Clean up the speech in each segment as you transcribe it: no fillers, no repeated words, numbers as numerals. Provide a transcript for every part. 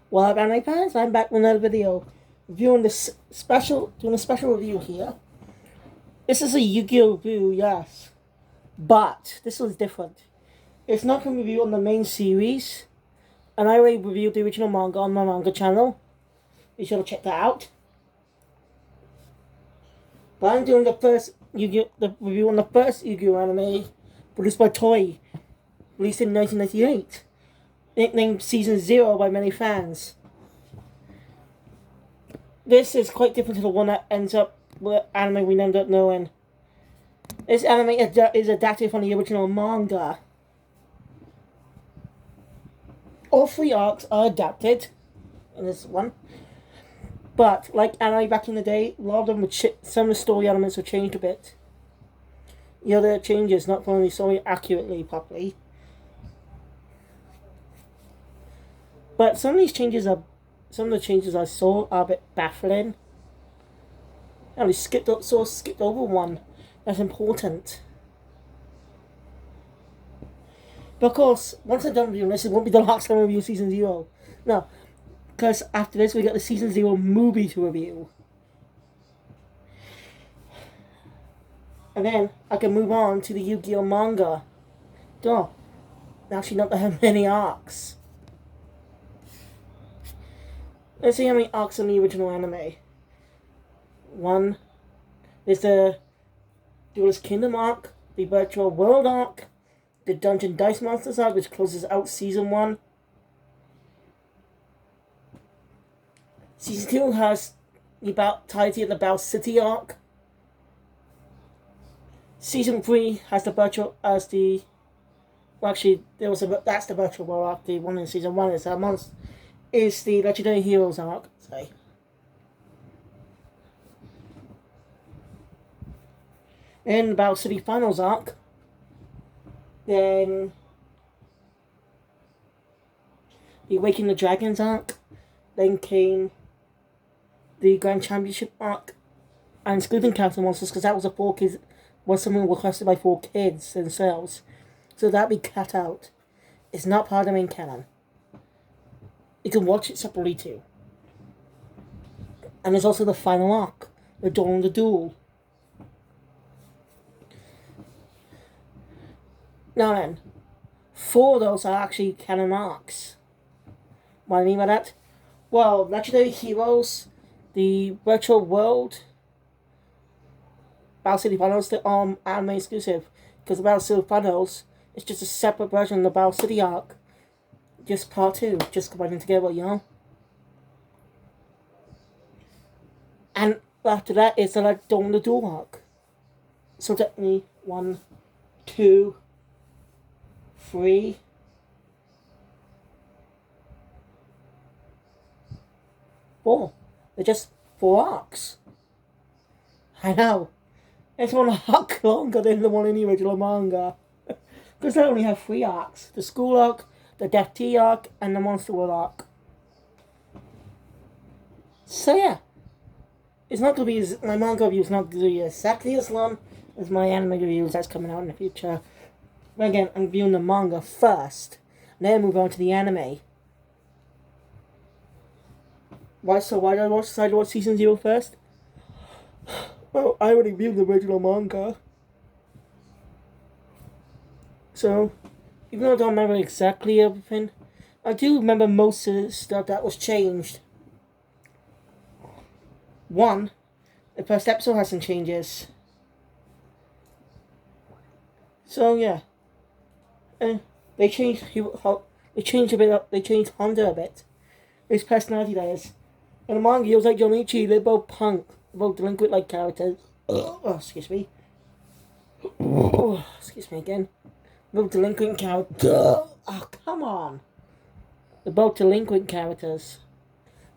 Well, anime fans, I'm back with another video, doing a special review here. This is a Yu-Gi-Oh review, yes, but this one's different. It's not a review on the main series, and I already reviewed the original manga on my manga channel. Be sure to check that out. But I'm doing the review on the first Yu-Gi-Oh anime produced by Toei, released in 1998, nicknamed Season 0 by many fans. This is quite different to the one that ends up with anime we ended up knowing. This anime is adapted from the original manga. All three arcs are adapted in this one. But, like anime back in the day, a lot of them some of the story elements were changed a bit. There are changes, not following the story accurately, properly. But some of the changes I saw are a bit baffling. And we skipped over one that's important. But of course, once I'm done reviewing this, it won't be the last time I review Season 0. No, because after this we got the Season 0 movie to review. And then I can move on to the Yu-Gi-Oh manga. Actually not that many arcs. Let's see how many arcs in the original anime. One is the Duelist Kingdom arc, the Virtual World arc, the Dungeon Dice Monsters arc, which closes out Season 1. Season 2 has the entirety of the Bell City arc. Season 3 has the virtual that's the virtual world arc. The one in Season 1 is the Legendary Heroes arc. Sorry. Then the Battle City Finals arc. Then the Awakening the Dragons arc. Then came the Grand Championship arc, and excluding Capsule Monsters because that was something requested by 4 kids themselves. So that'd be cut out. It's not part of the main canon. You can watch it separately too. And there's also the final arc, the Dawn of the Duel. Now then, 4 of those are actually canon arcs. What I mean by that? Well, Legendary Heroes, the Virtual World, Battle City Finals, they're anime exclusive. Because the Battle City Finals is just a separate version of the Battle City arc. Just part 2, just combining together, And after that, it's the Dawn of the Duel arc. So technically, 1, 2, 3, 4. They're just 4 arcs. I know. It's one arc longer than the one in the original manga. Because they only have 3 arcs. The school arc, the Death Tea arc, and the Monster World arc. So yeah. It's not going to be my manga review is not going to be exactly as long as my anime reviews that's coming out in the future. But again, I'm reviewing the manga first. And then move on to the anime. Why did I decide to watch Season 0 first? Well, I already reviewed the original manga. So, even though I don't remember exactly everything, I do remember most of the stuff that was changed. 1, the first episode has some changes. So yeah. And they changed Honda a bit. His personality, that is. In the manga, he was like Jonichi. They're both punk, both delinquent-like characters. Oh, excuse me. Oh, excuse me again. Both delinquent characters. Oh, come on. They're both delinquent characters.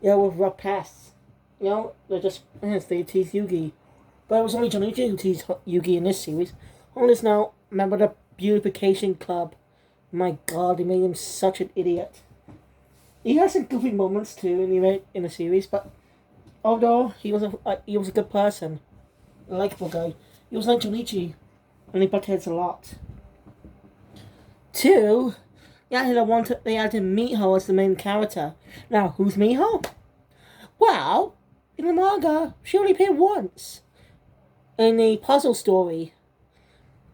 With rough pasts. They're just they tease Yugi. But it was only Jonichi who teased Yugi in this series. On this now, remember the Beautification Club. My God, they made him such an idiot. He has some goofy moments too in the series, but although he was a good person, a likable guy, he was like Jonichi, and he butt heads a lot. 2, They added Miho as the main character. Now, who's Miho? Well, in the manga, she only appeared once in the puzzle story,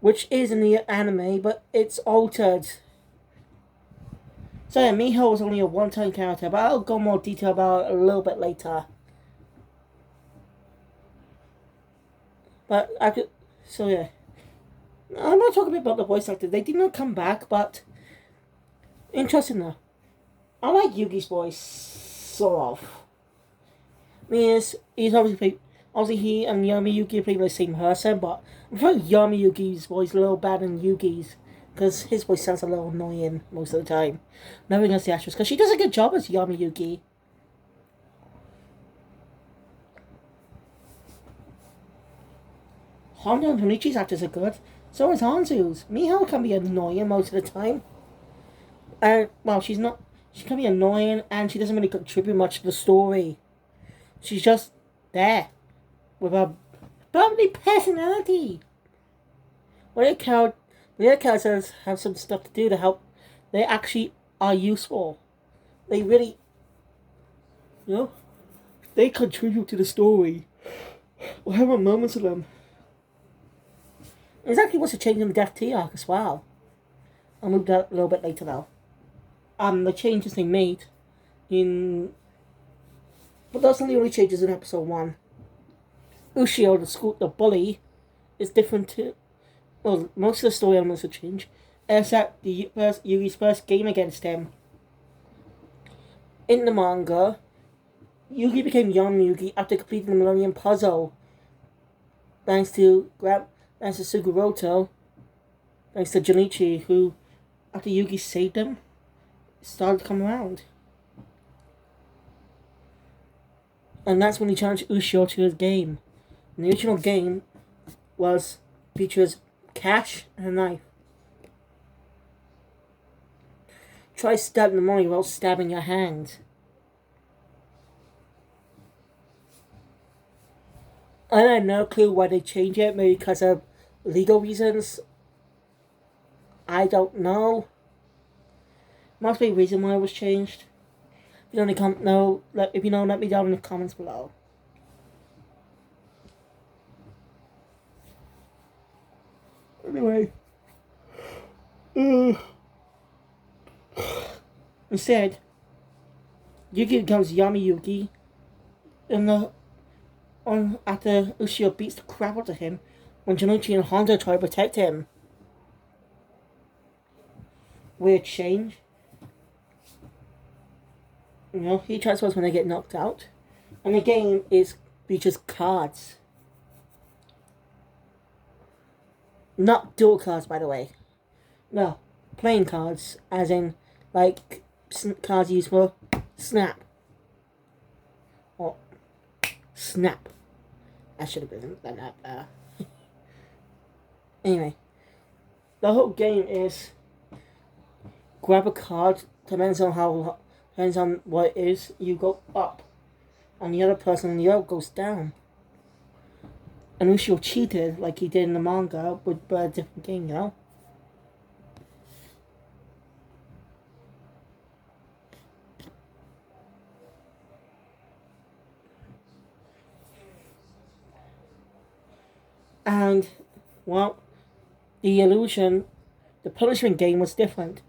which is in the anime, but it's altered. So yeah, Miho was only a one-time character, but I'll go more detail about it a little bit later. But I could, so yeah. I'm not talking about the voice actors. They did not come back, but interesting though. I like Yugi's voice, sort of. I mean, he's obviously he and Yami Yugi play the same person, but I prefer Yami Yugi's voice a little better than Yugi's, because his voice sounds a little annoying most of the time. Nothing against the actress, because she does a good job as Yami Yugi. Honda and Honichi's actors are good. So is Hanzu's. Miho can be annoying most of the time. And, well, she's not. She can be annoying and she doesn't really contribute much to the story. She's just there with a bubbly personality. When the other characters have some stuff to do to help, they actually are useful. They really, they contribute to the story. We'll have moments of them. Exactly what's a change in the Death T arc as well. I'll move that a little bit later though. The changes they made in... But those are the only changes in episode 1. Ushio, the bully, is different too. Well, most of the story elements will change, except Yugi's first game against him. In the manga, Yugi became young Yugi after completing the Millennium Puzzle. Thanks to Sugoroto, thanks to Junichi, who, after Yugi saved him, started to come around. And that's when he challenged Ushio to his game. And the original game features cash and a knife. Try stabbing the money without stabbing your hand. I have no clue why they changed it, maybe because of legal reasons. I don't know. Must be a reason why it was changed. If you know, let me down in the comments below. Anyway. Instead, Yugi becomes Yami Yugi after Ushio beats the crap out of him when Junichi and Honda try to protect him. Weird change. He transfers when they get knocked out. And the game features cards. Not dual cards, by the way. No, playing cards, as in, like, cards used for Snap. Or Snap. I should have been done that there. Anyway, the whole game is grab a card, depends on what it is, you go up. And the other person on the other goes down. And Ushio cheated like he did in the manga with a different game, And, well, the punishment game was different.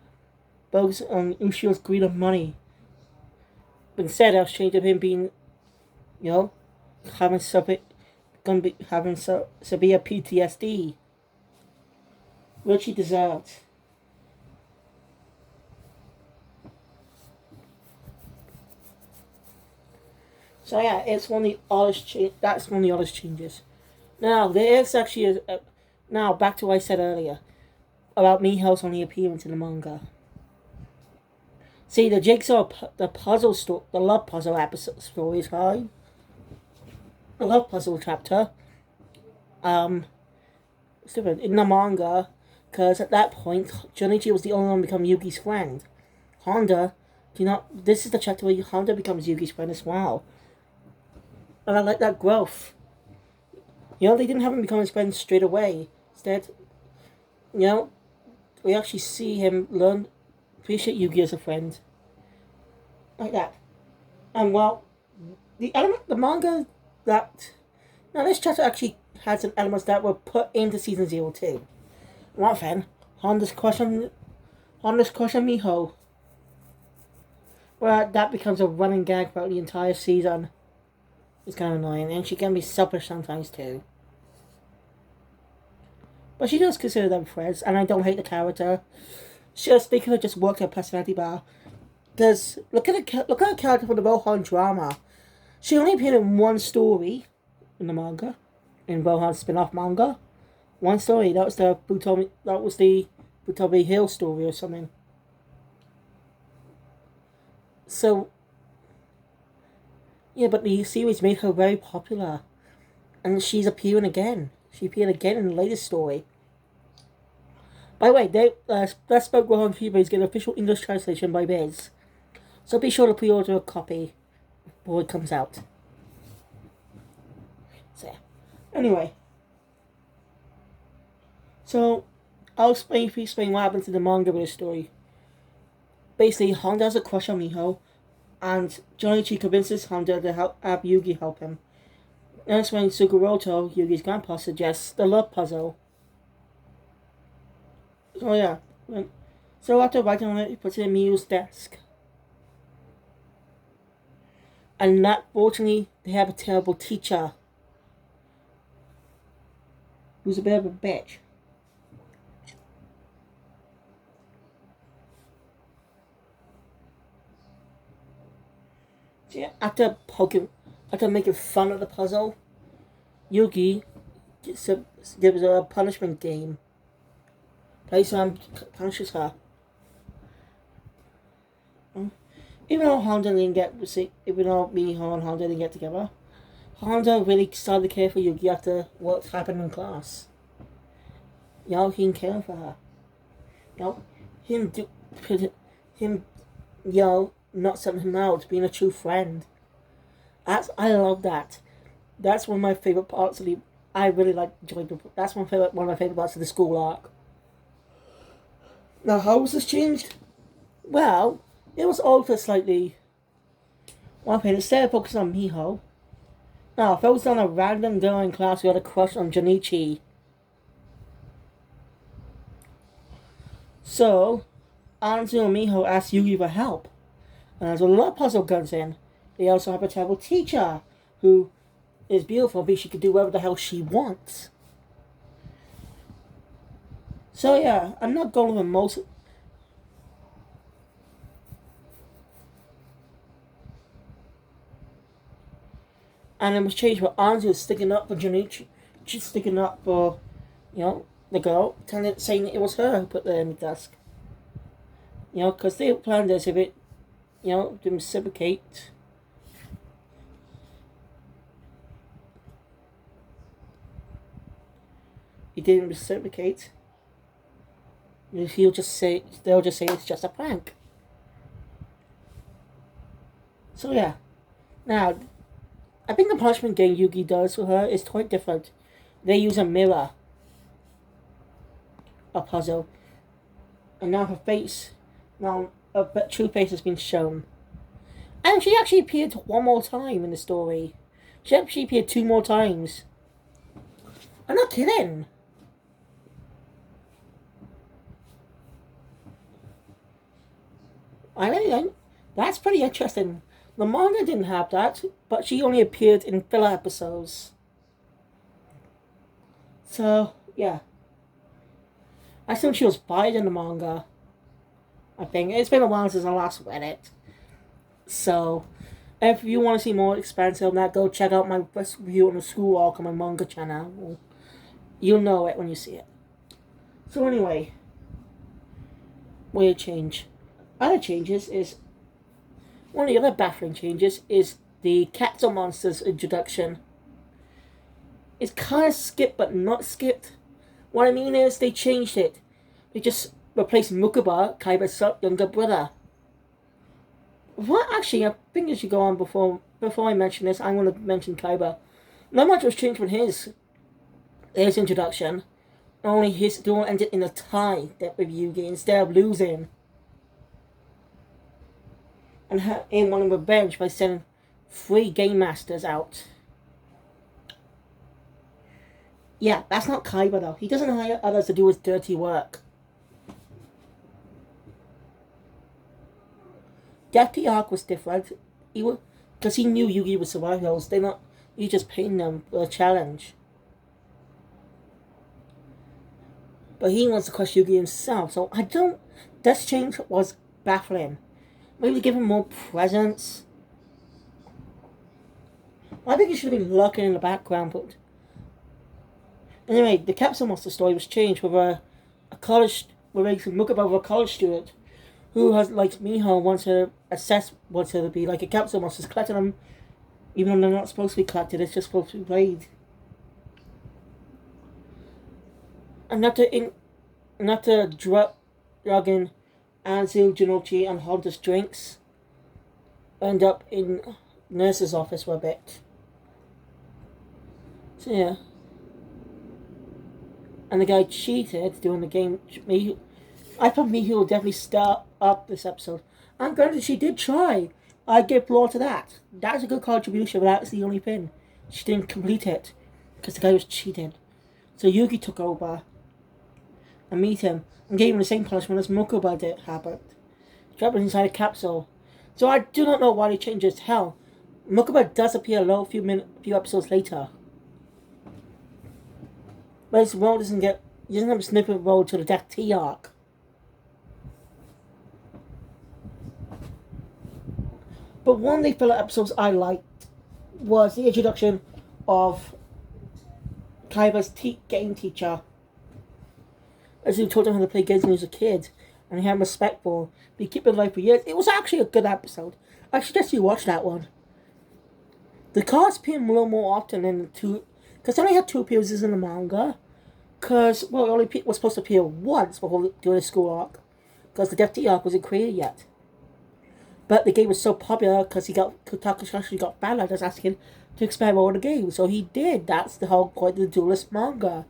Focused on Ushio's greed of money. But instead, I was changed of him being, having severe PTSD, which he deserved. So yeah, it's one of the oddest that's one of the oddest changes. Now there is actually now back to what I said earlier about Miho's only appearance in the manga. See, the love puzzle episode story is fine. The love puzzle chapter, it's different in the manga, because at that point, Junichi was the only one to become Yugi's friend. This is the chapter where Honda becomes Yugi's friend as well. And I like that growth. They didn't have him become his friend straight away. Instead, we actually see him learn appreciate Yugi as a friend. Like that. And well, the manga that now this chapter actually had some elements that were put into season 02. One thing, Honda's crush on Miho. Well, that becomes a running gag throughout the entire season. It's kind of annoying, and she can be selfish sometimes too. But she does consider them friends, and I don't hate the character. They could have just worked her personality bar. Because look at the character from the Rohan drama. She only appeared in one story in the manga, in Rohan's spin-off manga. One story. That was the Butobi Hill story or something. So yeah, but the series made her very popular, and she's appearing again. She appeared again in the latest story. By the way, Let's Spoke Rohan Fever is getting an official English translation by Biz. So be sure to pre-order a copy before it comes out. So, anyway. So, I'll explain what happens in the manga with the story. Basically, Honda has a crush on Miho, and Jonichi convinces Honda to have Yugi help him. That's when Sugoroto, Yugi's grandpa, suggests the love puzzle. So yeah. So after writing on it, he puts it in Miu's desk. And unfortunately, they have a terrible teacher who's a bit of a bitch. So yeah, after making fun of the puzzle, Yugi gives a punishment game. Punishes her. Even though Honda didn't even though Miho and Honda didn't get together, Honda really started to care for Yugi after what happened in class. He didn't care for her. Him not selling him out, being a true friend. I love that. That's one of my favorite parts of the. I really like enjoying. That's one of my favorite parts of the school arc. Now, how was this changed? Well, it was altered slightly. One thing, instead of focusing on Miho, now focused on a random girl in class who had a crush on Jonichi. So, Anzu and Miho asked Yugi for help. And as a love puzzle comes in, they also have a terrible teacher who is beautiful, but she can do whatever the hell she wants. So yeah, I'm not going with most. And it was changed, but Anzu was sticking up for Junichi. She's sticking up for, the girl, saying it was her who put her in the desk. Because they planned this if it, to reciprocate. He didn't reciprocate. They'll just say it's just a prank. So yeah. Now, I think the punishment game Yugi does for her is quite different. They use a mirror. A puzzle. And now her face, her true face has been shown. And she actually appeared one more time in the story. She actually appeared 2 more times. I'm not kidding. That's pretty interesting. The manga didn't have that, but she only appeared in filler episodes. So, yeah. I assume she was fired in the manga. I think. It's been a while since I last read it. So, if you want to see more expansive on that, go check out my first review on the school arc on my manga channel. You'll know it when you see it. So anyway, weird change. Other changes is, one of the other baffling changes is the Capsule Monsters introduction. It's kind of skipped, but not skipped. What I mean is, they changed it. They just replaced Mukuba, Kaiba's younger brother. Well, actually, I think I should go on before I mention this. I'm going to mention Kaiba. Not much was changed from his introduction. Only his duel ended in a tie with Yugi instead of losing. and wanting revenge by sending 3 game masters out. Yeah, that's not Kaiba though. He doesn't hire others to do his dirty work. Death Arc was different. Because he knew Yugi would survive those. He just paying them for a challenge. But he wants to crush Yugi himself. So this change was baffling. Maybe give him more presence. I think he should have been lurking in the background. But anyway, the Capsule Monster story was changed with a look about a college student who has, like Miho, wants to be like a capsule monster, collecting them, even though they're not supposed to be collected. It's just supposed to be played. And not to drugging Anzu, Jinochi, and Honda's drinks. End up in nurse's office for a bit. So yeah. And the guy cheated during the game. I thought Miho would definitely start up this episode. And granted, she did try. I give floor to that. That's a good contribution, but that's the only thing. She didn't complete it. Because the guy was cheating. So Yugi took over. And meet him. And gave him the same punishment as Mokuba did happened. Trapped inside a capsule. So I do not know why they changed his hell. Mokuba does appear a few episodes later. But his role he doesn't have a snippet role to the Death T arc. But one of the filler episodes I liked was the introduction of Kaiba's game teacher. As he taught him how to play games when he was a kid. And he had respect for him. But he kept him alive for years. It was actually a good episode. I suggest you watch that one. The cards appear a little more often than the two. Because they only had 2 appearances in the manga. Because, it only was supposed to appear once before doing the school arc. Because the Death T arc wasn't created yet. But the game was so popular because Takashi got fanletters asking to expand more on the game. So he did. That's the whole point of the Duelist manga.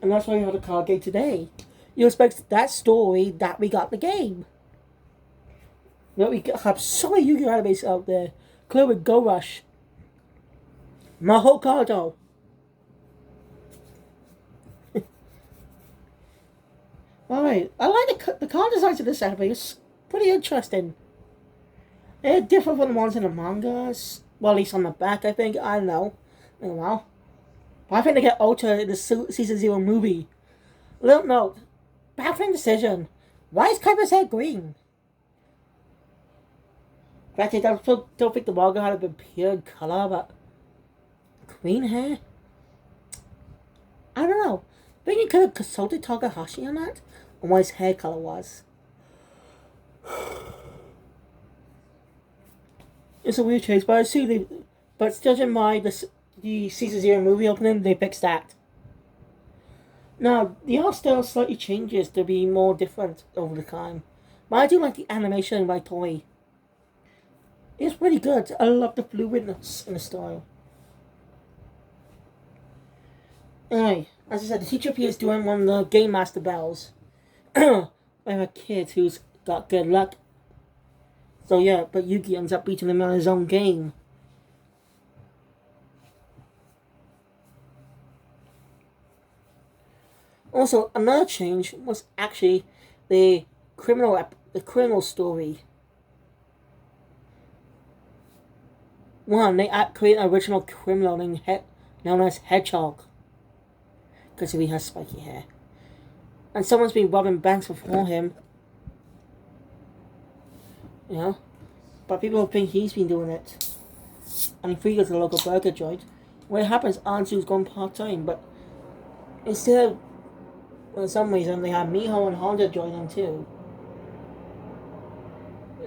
And that's why we have a card game today. You expect that story that we got the game. We have so many Yu-Gi-Oh! Animes out there. Clear with Go Rush. Maho Kado. Alright, I like the card designs of this anime. It's pretty interesting. They're different from the ones in the mangas. Well, at least on the back, I think. I don't know. But I think they get altered in the Season 0 movie. Little note. Baffling decision. Why is Kaiba's hair green? Granted, I don't think the manga had been pure color, but green hair? I don't know. I think you could have consulted Takahashi on that, on what his hair color was. It's a weird change, but I see but judging by the Season 0 movie opening, they fixed that. Now, the art style slightly changes to be more different over the time. But I do like the animation by Toei. It's pretty good. I love the fluidness in the style. Anyway, as I said, the teacher appears doing one of the Game Master bells. I have a kid who's got good luck. So yeah, but Yugi ends up beating him on his own game. Also, another change was actually the criminal story. One, they create an original criminal known as Hedgehog. Because he has spiky hair. And someone's been robbing banks before him. You know? But people think he's been doing it. And he frees the local burger joint. When it happens, Anzu's gone part-time. But instead of, for some reason, they have Miho and Honda join them too.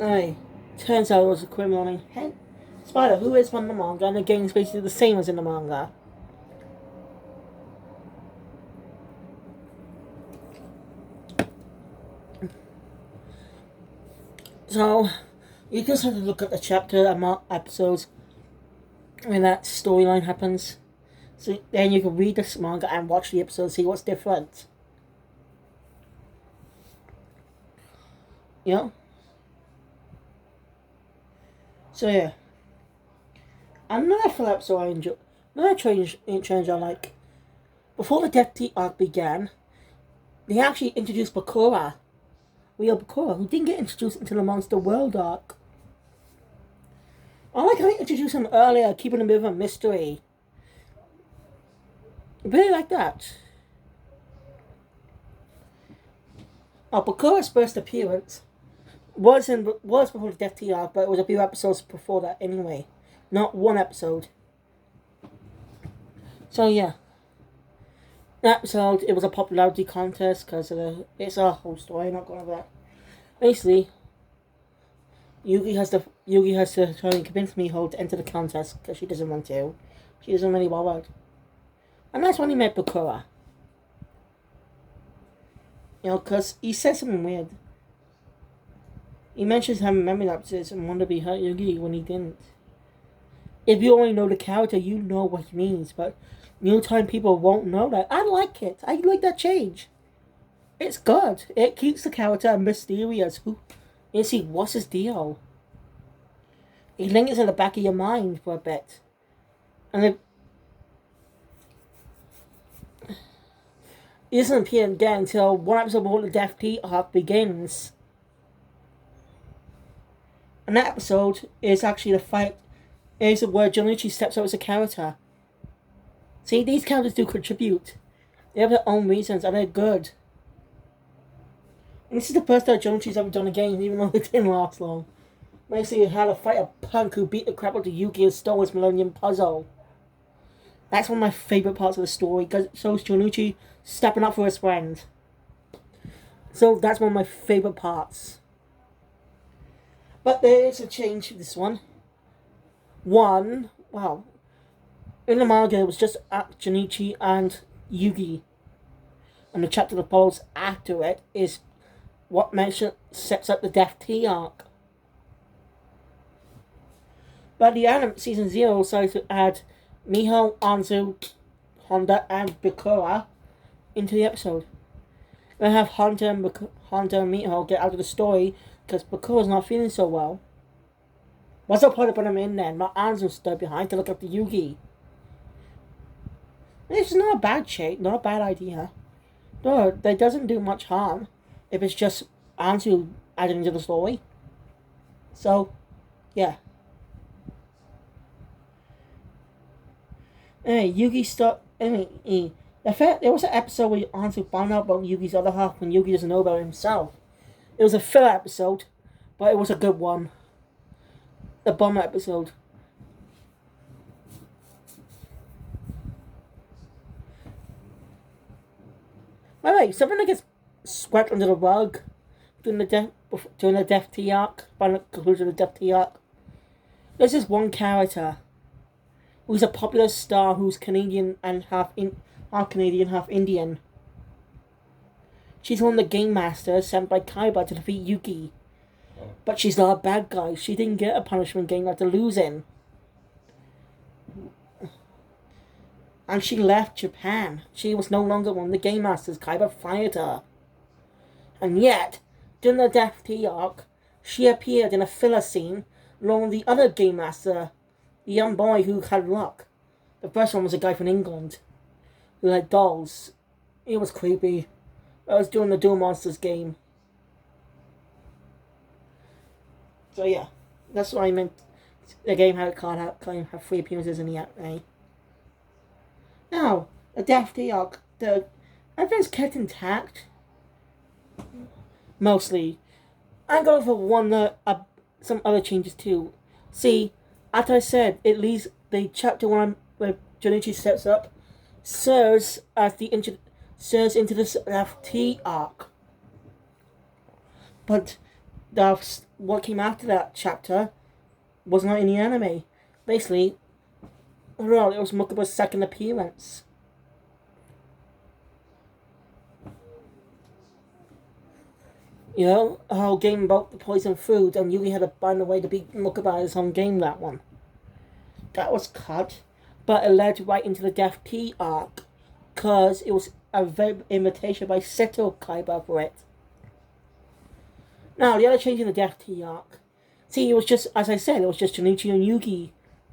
Anyway, turns out it was a criminal named Spider, who is from the manga, and the game is basically the same as in the manga. So, you just have to look at the chapter and episodes when that storyline happens. So then you can read this manga and watch the episode, see what's different. You know? So yeah. Another full episode I enjoy. Another change I like. Before the Death Tea arc began, they actually introduced Bakura. Real Bakura, who didn't get introduced until the Monster World arc. I like how they introduced him earlier, keeping him a bit of a mystery. I really like that. Bakura's first appearance was before the Death Tea arc, but it was a few episodes before that anyway. Not one episode. So yeah. That episode, it was a popularity contest because it's a whole story, not going over that. Basically, Yugi has to try and convince Miho to enter the contest because she doesn't want to. She doesn't really bother. And that's when he met Bakura. You know, because he said something weird. He mentions having memory lapses and wanted to be hurt Yugi when he didn't. If you only know the character, you know what he means, but new time people won't know that. I like it. I like that change. It's good. It keeps the character mysterious. Who is he? What's his deal? He lingers in the back of your mind for a bit. And it doesn't appear again until one episode before the Death Tea arc begins. And that episode is actually the fight is where Junichi steps out as a character. See, these characters do contribute. They have their own reasons and they're good. And this is the first time Junichi's ever done a game, even though it didn't last long. Basically, you had to fight a punk who beat the crap out of Yugi and stole his Millennium Puzzle. That's one of my favourite parts of the story, because it shows Junichi stepping up for his friend. So that's one of my favourite parts. But there is a change to this one. In the manga it was just Junichi and Yugi. And the chapter that follows after it is what sets up the Death Tea arc. But the anime season 0 decided to add Miho, Anzu, Honda, and Bakura into the episode. They have Honda and Miho get out of the story because Bakura's not feeling so well. What's the point of putting him in then? My Anzu stood behind to look after Yugi. This is not a bad shape, not a bad idea. No, that doesn't do much harm if it's just Anzu added into the story. So, yeah. Anyway, there was an episode where Anzu found out about Yugi's other half when Yugi doesn't know about himself. It was a filler episode, but it was a good one. The bomber episode. Alright, something that gets swept under the rug during the Death Tea arc, by the conclusion of the Death Tea arc. There's this one character who's a popular star who's Canadian and half Canadian, half Indian. She's one of the game masters sent by Kaiba to defeat Yugi. But she's not a bad guy. She didn't get a punishment game after losing. And she left Japan. She was no longer one of the game masters. Kaiba fired her. And yet, during the Death Tea arc, she appeared in a filler scene along with the other game master, the young boy who had luck. The first one was a guy from England who had dolls. It was creepy. I was doing the Duel Monsters game. So yeah, that's what I meant. The game had claim have 3 appearances in the anime. Now, the Death Tea arc, the everything's kept intact. Mostly. I'm going for some other changes too. See, as I said, it leaves the chapter 1 where Junichi steps up serves into this Death Tea arc. But what came after that chapter was not in the anime. Basically, well, it was Mokuba's second appearance. You know, a whole game about the poison food, and Yugi had to find a way to beat Mokuba in his own game, that one. That was cut, but it led right into the Death Tea arc, because it was a very invitation by Seto Kaiba for it. Now, the other change in the Death Tea arc See, it was just, as I said, it was just Junichi and Yugi.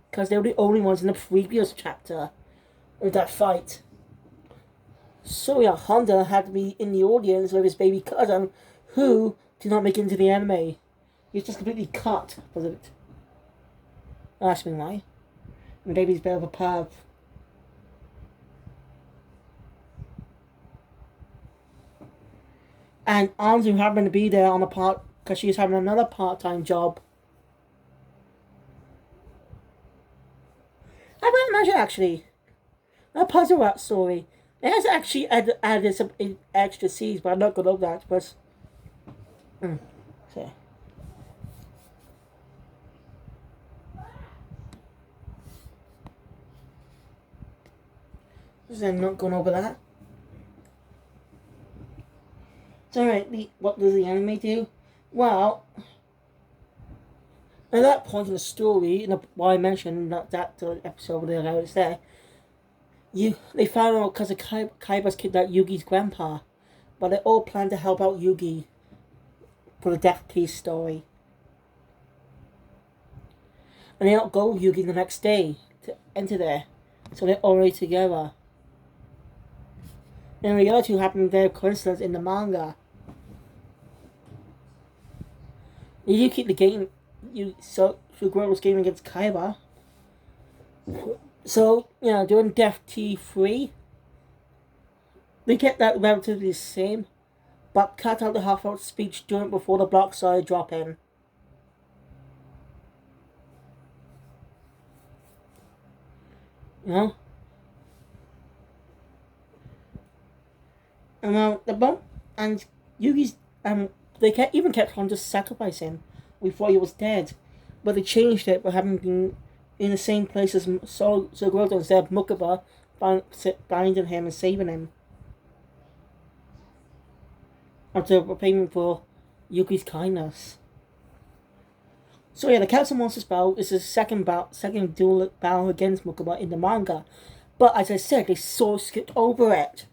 Because they were the only ones in the previous chapter of that fight. So yeah, Honda had to be in the audience with his baby cousin, who did not make it into the anime. He was just completely cut because of it. Ask me why. The baby's a bit of a perv. And Anzu happened to be there on the part because she was having another part-time job. I would imagine actually a puzzle art story. It has actually added some extra scenes, but I'm not gonna know that. But so. I'm not going over that. So alright, what does the anime do? Well, at that point in the story, why I mentioned that episode where I was there, they found out because of Kaiba's kidnapped Yugi's grandpa, but they all planned to help out Yugi for the Death Piece story. And they don't go Yugi the next day to enter there, so they're already together. And the other two happen very coincidence in the manga. You keep the game, Sugoro's game against Kaiba. So, during Death T3, they kept that relatively the same, but cut out the half-out speech before the block started dropping. And the bump and Yugi's they even kept on just sacrificing. We thought he was dead, but they changed it by having been in the same place as Sugoro instead of Mukaba binding him and saving him. After payment for Yuki's kindness. So yeah, the Capsule Monsters battle is the second dual battle against Mukaba in the manga. But as I said, they sort of skipped over it.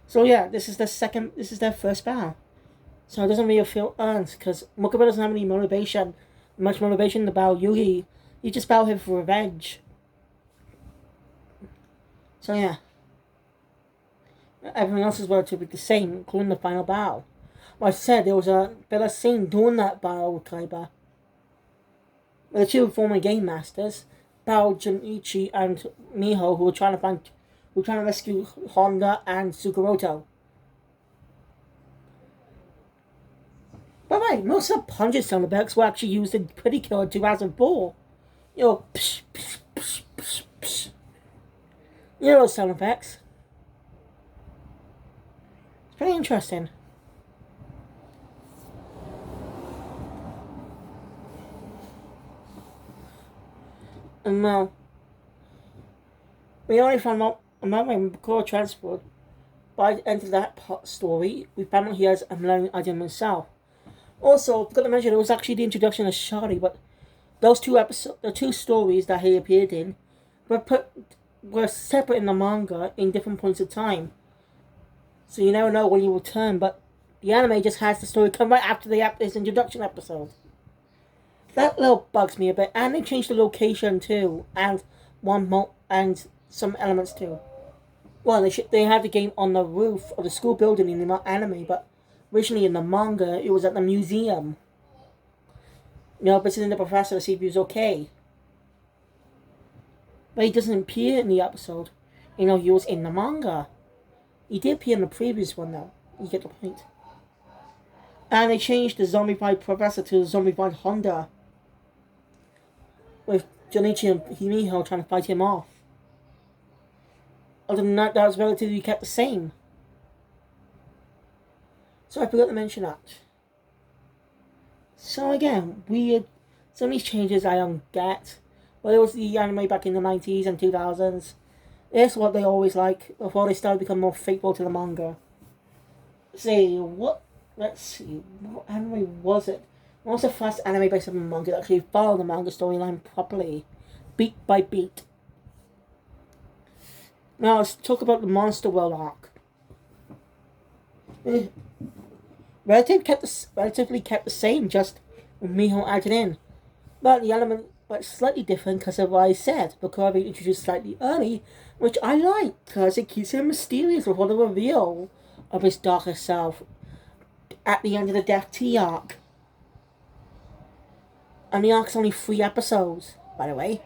So yeah, this is their first battle. So it doesn't really feel earned, because Mukaba doesn't have any much motivation to battle Yugi. You just battle him for revenge. So yeah. Everything else is relatively the same, including the final battle. Like I said, there was a better scene during that battle with Kaiba. The two former game masters, battled Junichi and Miho, who were trying to rescue Honda and Sugoroto. By the way, most of the punches sound effects were actually used in Pretty Killer 2004. Psh, psh, psh, psh, psh. Those sound effects. It's pretty interesting. And well, we only found out about my core transport. By the end of that story, we found out he has a millennium item himself. Also, forgot to mention, it was actually the introduction of Shari, but those the two stories that he appeared in, were separate in the manga in different points of time. So you never know when he will return, but the anime just has the story come right after his introduction episode. That little bugs me a bit, and they changed the location too, and and some elements too. Well, they had the game on the roof of the school building in the anime, but originally in the manga, it was at the museum. Visiting the professor to see if he was okay. But he doesn't appear in the episode. He was in the manga. He did appear in the previous one, though. You get the point. And they changed the zombified professor to the zombified Honda, with Junichi and Himiho trying to fight him off. Other than that was relatively kept the same. So I forgot to mention that. So again, some of these changes I don't get. But it was the anime back in the 90s and 2000s. It's what they always like, before they started to become more faithful to the manga. Let's see, what anime was it? What was the first anime based on the manga that actually followed the manga storyline properly, beat by beat? Now let's talk about the Monster World arc. relatively kept the same, just with Miho added in. But the element but slightly different because of what I said, because being introduced slightly early, which I like, because it keeps him mysterious before the reveal of his darker self at the end of the Death T arc. And the arc's only 3 episodes, by the way.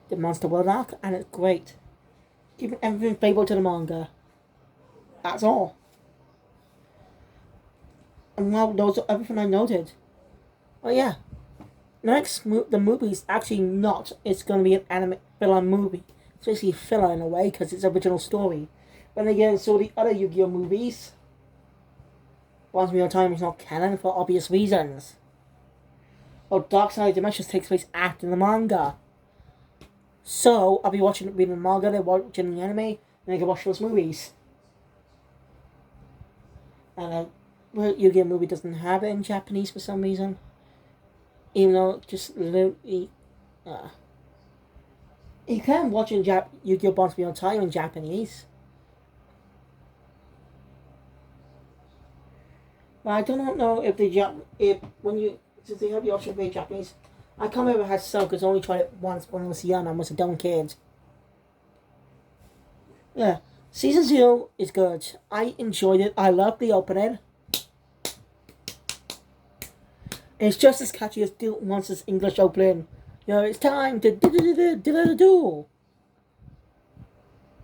The Monster World arc, and it's great. Keeping everything faithful to the manga. That's all. And well, those are everything I noted. Oh yeah. The movie's actually not. It's going to be an anime filler movie. It's basically filler in a way because it's original story. But then again, so the other Yu-Gi-Oh movies, Once Upon a Time is not canon for obvious reasons. Well, Dark Side of Dimensions takes place after the manga. So I'll be reading the manga, then watching the anime, and I can watch those movies. And Yu-Gi-Oh movie doesn't have it in Japanese for some reason. Even though just literally, you can watch Yu-Gi-Oh! Once Upon a Time in Japanese. But I don't know if since they have the option to read Japanese, I can't remember how to sell because I only tried it once when I was young. I was a dumb kid. Yeah, season 0 is good. I enjoyed it. I loved the opening. It's just as catchy as Monster's English opening. You know, it's time to do. You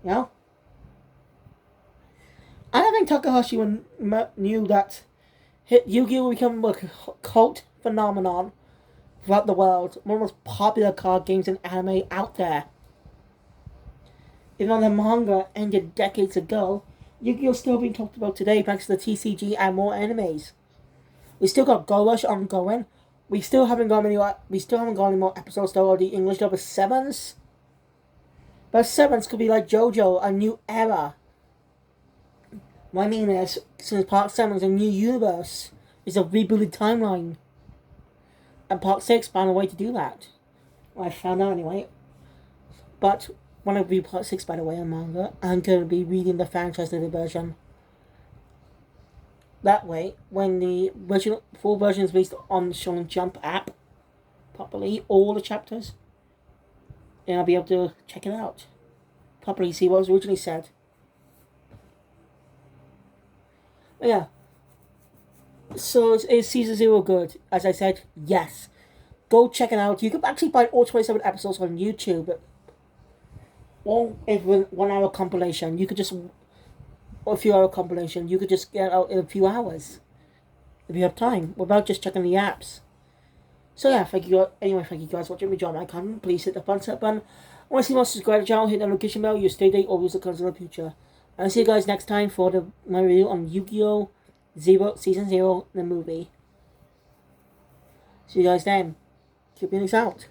know? I don't think Takahashi knew that Yu-Gi-Oh! Would become a cult phenomenon throughout the world. One of the most popular card games and anime out there. Even though the manga ended decades ago, Yu-Gi-Oh! Still being talked about today thanks to the TCG and more animes. We still got Go Rush ongoing. We still haven't got any more episodes though of the English dub of 7s. But 7s could be like JoJo, a new era. What I mean is, since Part 7 is a new universe, it's a rebooted timeline. And Part 6 found a way to do that. Well, I found out anyway. But when I read Part 6, by the way, on manga, I'm going to be reading the fan translated version. That way, when the full version is released on the Shonen Jump app, properly, all the chapters, and I'll be able to check it out. Properly see what was originally said. But yeah. So is season 0 good? As I said, yes. Go check it out. You can actually find all 27 episodes on YouTube. Or if 1 hour compilation. You could just, or a few hour compilation. You could just get out in a few hours. If you have time. Without just checking the apps. So yeah, thank you guys for watching me, John. My content. Please hit the thumbs up button. I want to see more, subscribe to the channel, hit the notification bell, your stay date, or use the comes in the future. And I'll see you guys next time for my review on Yu-Gi-Oh! Season 0, the movie. See you guys then. Keep this out.